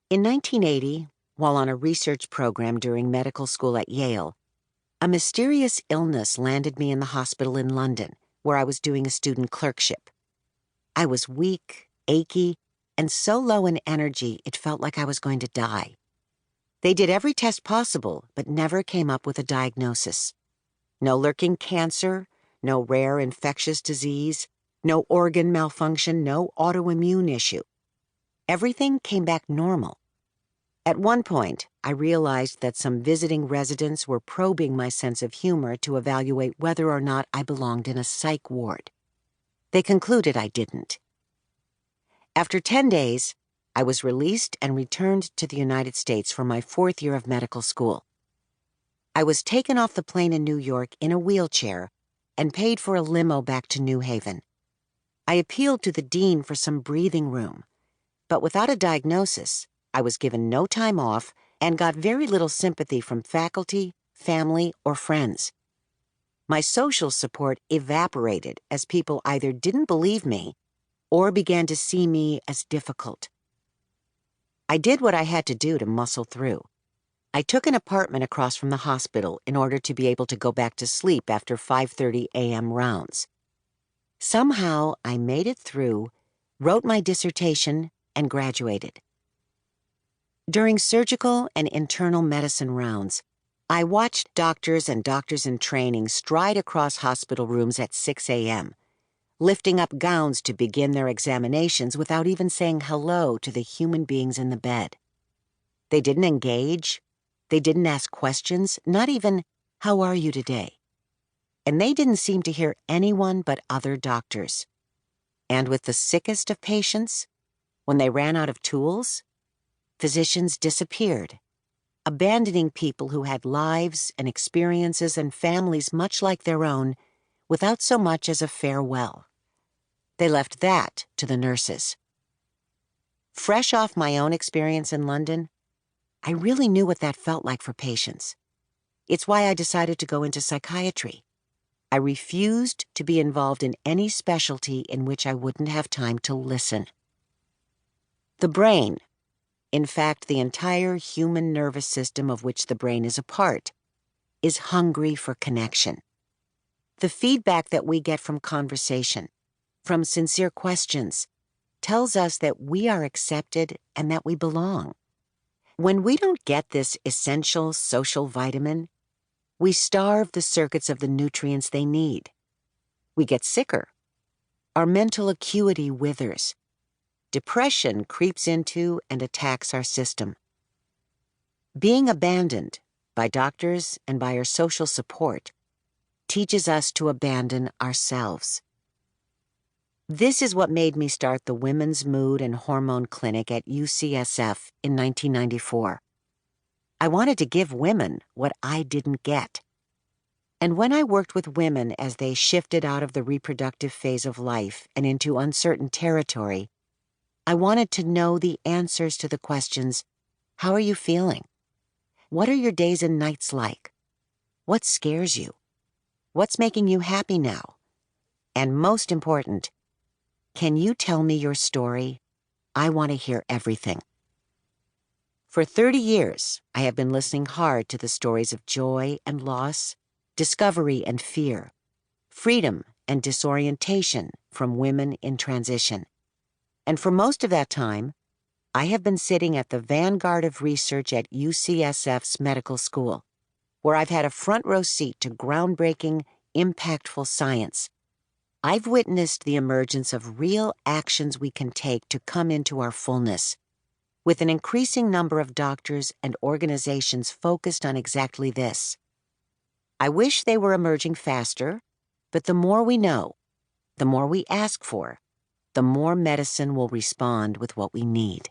In 1980, while on a research program during medical school at Yale, a mysterious illness landed me in the hospital in London, where I was doing a student clerkship. I was weak, achy, and so low in energy it felt like I was going to die. They did every test possible, but never came up with a diagnosis. No lurking cancer, no rare infectious disease, no organ malfunction, no autoimmune issue. Everything came back normal. At one point, I realized that some visiting residents were probing my sense of humor to evaluate whether or not I belonged in a psych ward. They concluded I didn't. After 10 days, I was released and returned to the United States for my 4th year of medical school. I was taken off the plane in New York in a wheelchair and paid for a limo back to New Haven. I appealed to the dean for some breathing room, but without a diagnosis, I was given no time off and got very little sympathy from faculty, family, or friends. My social support evaporated as people either didn't believe me or began to see me as difficult. I did what I had to do to muscle through. I took an apartment across from the hospital in order to be able to go back to sleep after 5:30 a.m. rounds. Somehow, I made it through, wrote my dissertation, and graduated. During surgical and internal medicine rounds, I watched doctors and doctors in training stride across hospital rooms at 6 a.m., lifting up gowns to begin their examinations without even saying hello to the human beings in the bed. They didn't engage. They didn't ask questions, not even, "How are you today?" And they didn't seem to hear anyone but other doctors. And with the sickest of patients, when they ran out of tools, physicians disappeared, abandoning people who had lives and experiences and families much like their own without so much as a farewell. They left that to the nurses. Fresh off my own experience in London, I really knew what that felt like for patients. It's why I decided to go into psychiatry. I refused to be involved in any specialty in which I wouldn't have time to listen. The brain, in fact, the entire human nervous system of which the brain is a part, is hungry for connection. The feedback that we get from conversation, from sincere questions, tells us that we are accepted and that we belong. When we don't get this essential social vitamin, we starve the circuits of the nutrients they need. We get sicker. Our mental acuity withers. Depression creeps into and attacks our system. Being abandoned by doctors and by our social support teaches us to abandon ourselves. This is what made me start the Women's Mood and Hormone Clinic at UCSF in 1994. I wanted to give women what I didn't get. And when I worked with women as they shifted out of the reproductive phase of life and into uncertain territory, I wanted to know the answers to the questions, how are you feeling? What are your days and nights like? What scares you? What's making you happy now? And most important, can you tell me your story? I want to hear everything. For 30 years, I have been listening hard to the stories of joy and loss, discovery and fear, freedom and disorientation from women in transition. And for most of that time, I have been sitting at the vanguard of research at UCSF's medical school, where I've had a front row seat to groundbreaking, impactful science. I've witnessed the emergence of real actions we can take to come into our fullness, with an increasing number of doctors and organizations focused on exactly this. I wish they were emerging faster, but the more we know, the more we ask for, the more medicine will respond with what we need.